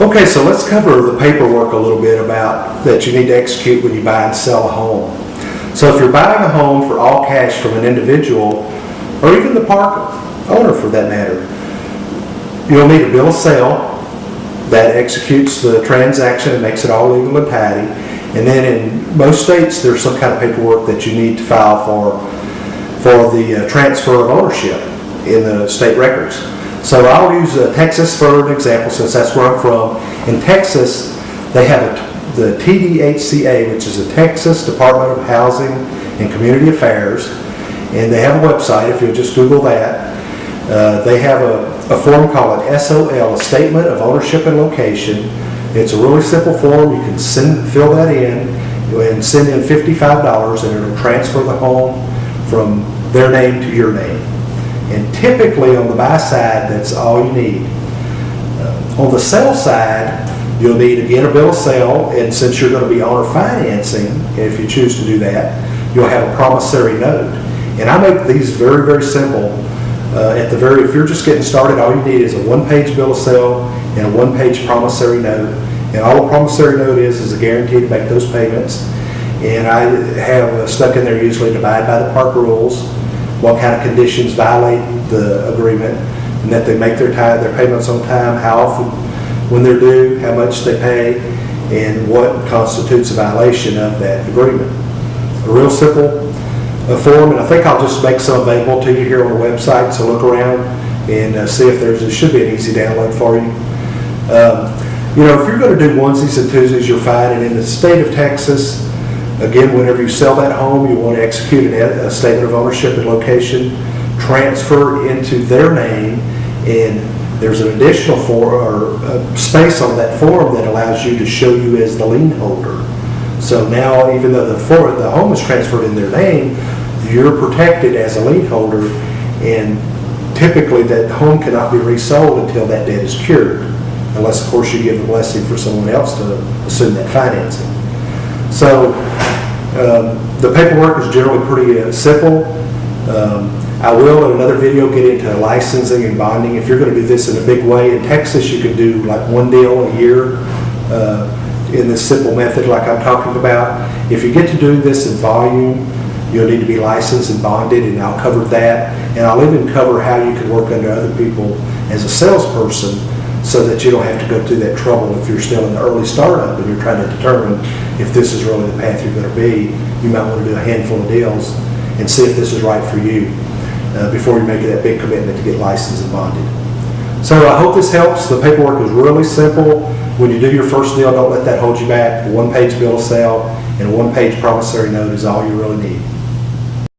Okay, so let's cover the paperwork a little bit about that you need to execute when you buy and sell a home. So if you're buying a home for all cash from an individual, or even the park owner for that matter, you'll need a bill of sale that executes the transaction and makes it all legal and tidy. And then in most states, there's some kind of paperwork that you need to file for the transfer of ownership in the state records. So I'll use Texas for an example, since that's where I'm from. In Texas, they have the TDHCA, which is the Texas Department of Housing and Community Affairs, and they have a website. If you'll just Google that, they have a form called an SOL, a Statement of Ownership and Location. It's a really simple form. You can fill that in and send in $55, and it'll transfer the home from their name to your name. And typically on the buy side, that's all you need. On the sell side, you'll need again a bill of sale, and since you're going to be owner financing, if you choose to do that, you'll have a promissory note. And I make these very, very simple. If you're just getting started, all you need is a one-page bill of sale and a one-page promissory note. And all a promissory note is a guarantee to make those payments. And I have stuck in there usually to abide by the park rules, what kind of conditions violate the agreement, and that they make their payments on time, how often, when they're due, how much they pay, and what constitutes a violation of that agreement. A real simple form, and I think I'll just make some available to you here on the website, so look around and see if there should be an easy download for you. If you're going to do onesies and twosies, you're fine. And in the state of Texas, again, whenever you sell that home, you want to execute a statement of ownership and location, transfer into their name, and there's an additional space on that form that allows you to show you as the lien holder. So now, even though the home is transferred in their name, you're protected as a lien holder, and typically that home cannot be resold until that debt is cured, unless, of course, you give the blessing for someone else to assume that financing. So the paperwork is generally pretty simple. I will, in another video, get into licensing and bonding. If you're going to do this in a big way, in Texas, you can do like one deal a year in this simple method like I'm talking about. If you get to do this in volume, you'll need to be licensed and bonded, and I'll cover that. And I'll even cover how you can work under other people as a salesperson, so that you don't have to go through that trouble if you're still in the early startup and you're trying to determine if this is really the path you're going to be. You might want to do a handful of deals and see if this is right for you before you make that big commitment to get licensed and bonded. So I hope this helps. The paperwork is really simple. When you do your first deal, don't let that hold you back. A one-page bill of sale and a one-page promissory note is all you really need.